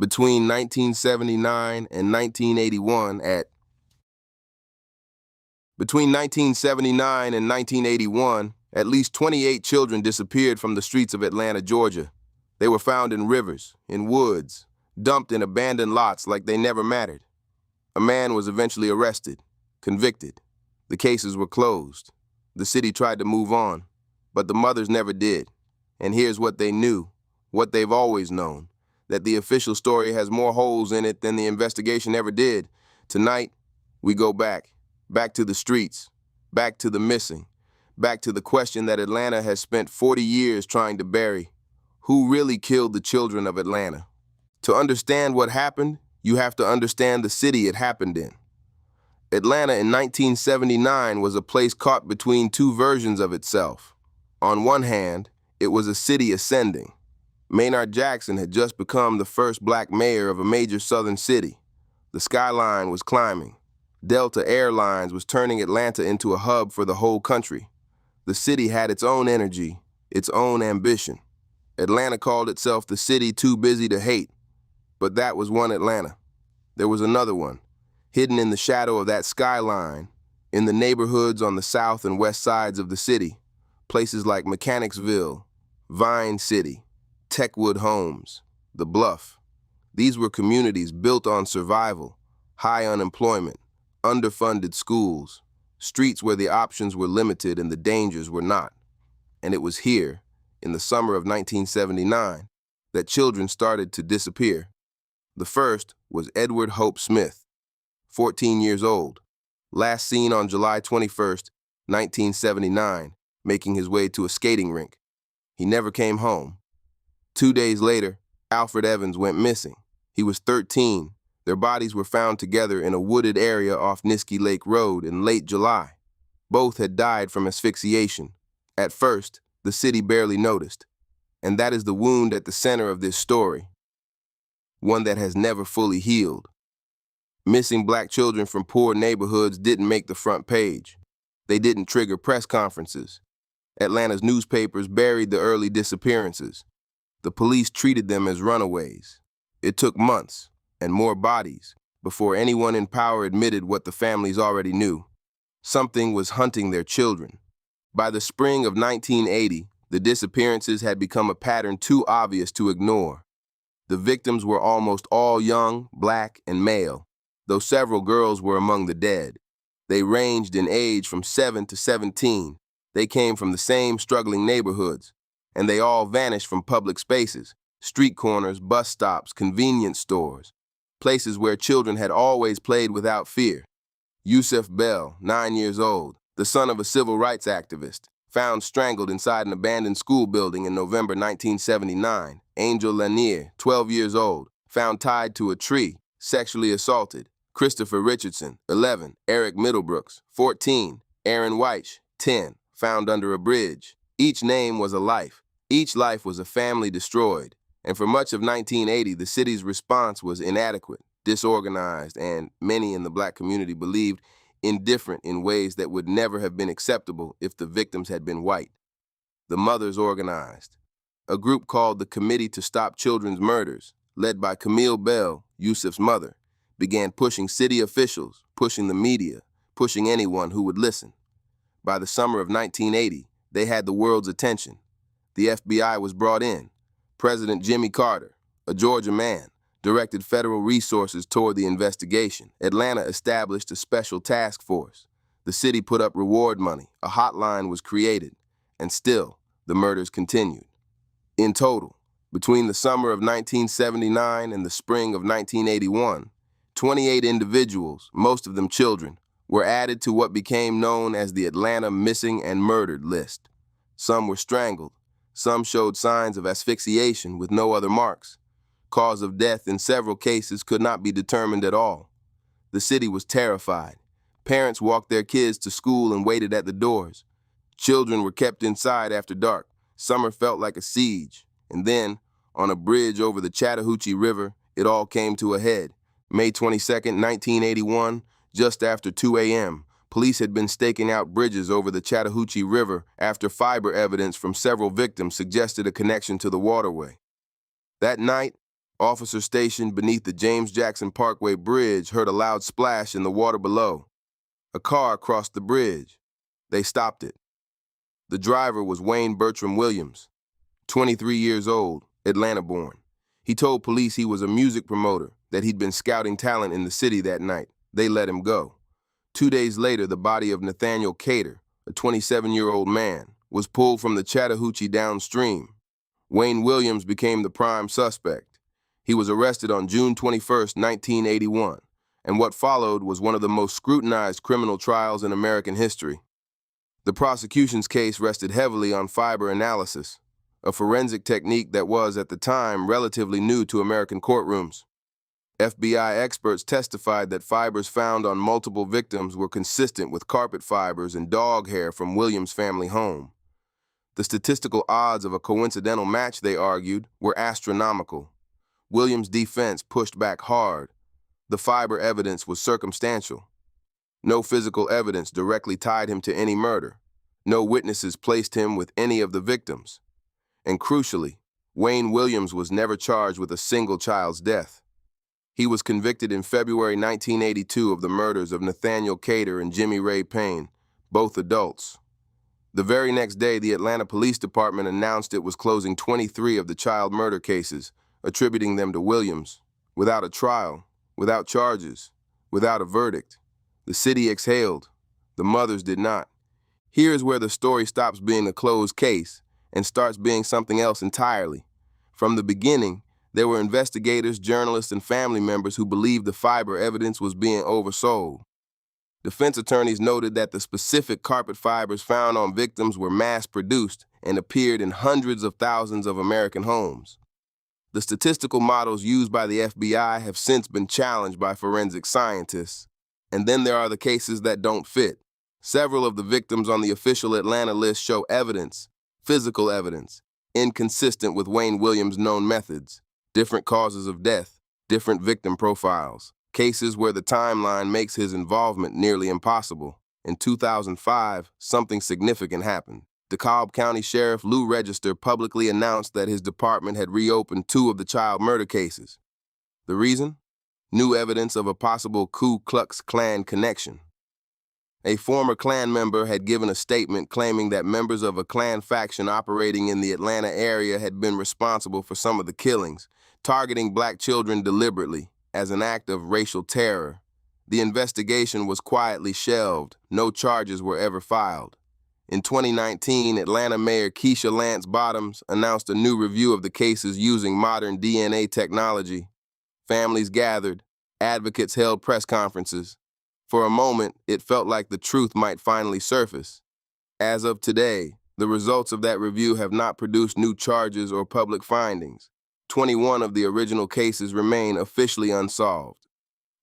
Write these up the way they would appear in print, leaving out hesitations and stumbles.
Between 1979 and 1981 Between 1979 and 1981, at least 28 children disappeared from the streets of Atlanta, Georgia. They were found in rivers, in woods, dumped in abandoned lots like they never mattered. A man was eventually arrested, convicted. The cases were closed. The city tried to move on, but the mothers never did. And here's what they knew, what they've always known, that the official story has more holes in it than the investigation ever did. Tonight, we go back to the streets, back to the missing, back to the question that Atlanta has spent 40 years trying to bury. Who really killed the children of Atlanta? To understand what happened, you have to understand the city it happened in. Atlanta in 1979 was a place caught between two versions of itself. On one hand, it was a city ascending. Maynard Jackson had just become the first black mayor of a major southern city. The skyline was climbing. Delta Airlines was turning Atlanta into a hub for the whole country. The city had its own energy, its own ambition. Atlanta called itself the city too busy to hate. But that was one Atlanta. There was another one, hidden in the shadow of that skyline, in the neighborhoods on the south and west sides of the city, places like Mechanicsville, Vine City, Techwood Homes, The Bluff. These were communities built on survival, high unemployment, underfunded schools, streets where the options were limited and the dangers were not. And it was here, in the summer of 1979, that children started to disappear. The first was Edward Hope Smith, 14 years old, last seen on July 21st, 1979, making his way to a skating rink. He never came home. 2 days later, Alfred Evans went missing. He was 13. Their bodies were found together in a wooded area off Niskey Lake Road in late July. Both had died from asphyxiation. At first, the city barely noticed. And that is the wound at the center of this story, one that has never fully healed. Missing black children from poor neighborhoods didn't make the front page. They didn't trigger press conferences. Atlanta's newspapers buried the early disappearances. The police treated them as runaways. It took months and more bodies before anyone in power admitted what the families already knew. Something was hunting their children. By the spring of 1980, the disappearances had become a pattern too obvious to ignore. The victims were almost all young, black, and male, though several girls were among the dead. They ranged in age from 7 to 17. They came from the same struggling neighborhoods, and they all vanished from public spaces, street corners, bus stops, convenience stores, places where children had always played without fear. Yusuf Bell, 9 years old, the son of a civil rights activist, found strangled inside an abandoned school building in November 1979. Angel Lanier, 12 years old, found tied to a tree, sexually assaulted. Christopher Richardson, 11. Eric Middlebrooks, 14. Aaron Weich, 10. Found under a bridge. Each name was a life. Each life was a family destroyed. And for much of 1980, the city's response was inadequate, disorganized, and many in the black community believed indifferent in ways that would never have been acceptable if the victims had been white. The mothers organized. A group called the Committee to Stop Children's Murders, led by Camille Bell, Yusuf's mother, began pushing city officials, pushing the media, pushing anyone who would listen. By the summer of 1980, they had the world's attention. The FBI was brought in. President Jimmy Carter, a Georgia man, directed federal resources toward the investigation. Atlanta established a special task force. The city put up reward money. A hotline was created. And still, the murders continued. In total, between the summer of 1979 and the spring of 1981, 28 individuals, most of them children, were added to what became known as the Atlanta Missing and Murdered list. Some were strangled. Some showed signs of asphyxiation with no other marks. Cause of death in several cases could not be determined at all. The city was terrified. Parents walked their kids to school and waited at the doors. Children were kept inside after dark. Summer felt like a siege. And then, on a bridge over the Chattahoochee River, it all came to a head. May 22, 1981, just after 2 a.m., police had been staking out bridges over the Chattahoochee River after fiber evidence from several victims suggested a connection to the waterway. That night, Officers stationed beneath the James Jackson Parkway Bridge heard a loud splash in the water below. A car crossed the bridge. They stopped it. The driver was Wayne Bertram Williams, 23 years old, Atlanta-born. He told police he was a music promoter, that he'd been scouting talent in the city that night. They let him go. 2 days later, the body of Nathaniel Cater, a 27-year-old man, was pulled from the Chattahoochee downstream. Wayne Williams became the prime suspect. He was arrested on June 21, 1981, and what followed was one of the most scrutinized criminal trials in American history. The prosecution's case rested heavily on fiber analysis, a forensic technique that was, at the time, relatively new to American courtrooms. FBI experts testified that fibers found on multiple victims were consistent with carpet fibers and dog hair from Williams' family home. The statistical odds of a coincidental match, they argued, were astronomical. Williams' defense pushed back hard. The fiber evidence was circumstantial. No physical evidence directly tied him to any murder. No witnesses placed him with any of the victims. And crucially, Wayne Williams was never charged with a single child's death. He was convicted in February 1982 of the murders of Nathaniel Cater and Jimmy Ray Payne, both adults. The very next day, the Atlanta Police Department announced it was closing 23 of the child murder cases, attributing them to Williams. Without a trial, without charges, without a verdict. The city exhaled. The mothers did not. Here's where the story stops being a closed case and starts being something else entirely. From the beginning, there were investigators, journalists, and family members who believed the fiber evidence was being oversold. Defense attorneys noted that the specific carpet fibers found on victims were mass-produced and appeared in hundreds of thousands of American homes. The statistical models used by the FBI have since been challenged by forensic scientists. And then there are the cases that don't fit. Several of the victims on the official Atlanta list show evidence, physical evidence, inconsistent with Wayne Williams' known methods. Different causes of death, different victim profiles. Cases where the timeline makes his involvement nearly impossible. In 2005, something significant happened. DeKalb County Sheriff Lou Register publicly announced that his department had reopened 2 of the child murder cases. The reason? New evidence of a possible Ku Klux Klan connection. A former Klan member had given a statement claiming that members of a Klan faction operating in the Atlanta area had been responsible for some of the killings, targeting black children deliberately as an act of racial terror. The investigation was quietly shelved. No charges were ever filed. In 2019, Atlanta Mayor Keisha Lance Bottoms announced a new review of the cases using modern DNA technology. Families gathered. Advocates held press conferences. For a moment, it felt like the truth might finally surface. As of today, the results of that review have not produced new charges or public findings. 21 of the original cases remain officially unsolved.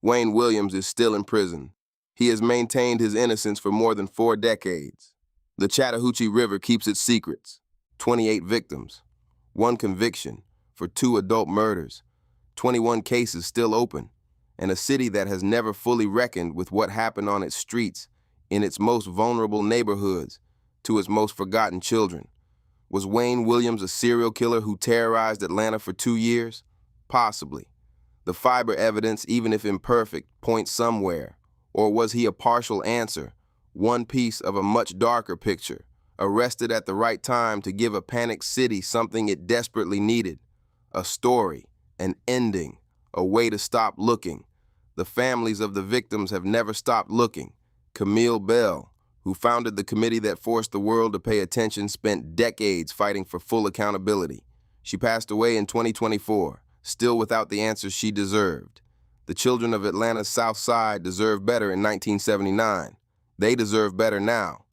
Wayne Williams is still in prison. He has maintained his innocence for more than 4 decades. The Chattahoochee River keeps its secrets. 28 victims, 1 conviction for 2 adult murders, 21 cases still open, and a city that has never fully reckoned with what happened on its streets, in its most vulnerable neighborhoods, to its most forgotten children. Was Wayne Williams a serial killer who terrorized Atlanta for 2 years? Possibly. The fiber evidence, even if imperfect, points somewhere. Or was he a partial answer, one piece of a much darker picture, arrested at the right time to give a panicked city something it desperately needed? A story, an ending, a way to stop looking. The families of the victims have never stopped looking. Camille Bell, who founded the committee that forced the world to pay attention, spent decades fighting for full accountability. She passed away in 2024, still without the answers she deserved. The children of Atlanta's South Side deserved better in 1979. They deserve better now.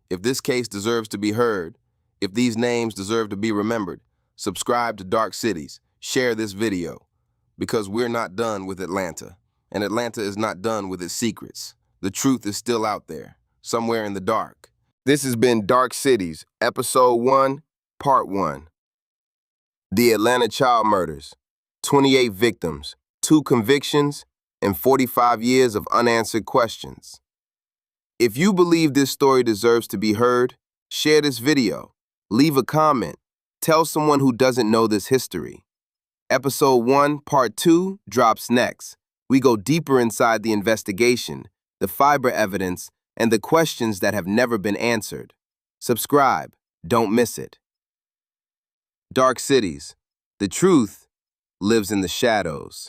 If this case deserves to be heard, if these names deserve to be remembered, subscribe to Dark Cities, share this video, because we're not done with Atlanta, and Atlanta is not done with its secrets. The truth is still out there, somewhere in the dark. This has been Dark Cities, Episode 1, Part 1. The Atlanta Child Murders, 28 victims, 2 convictions, and 45 years of unanswered questions. If you believe this story deserves to be heard, share this video, leave a comment, tell someone who doesn't know this history. Episode 1, Part 2 drops next. We go deeper inside the investigation, the fiber evidence, and the questions that have never been answered. Subscribe. Don't miss it. Dark cities. The truth lives in the shadows.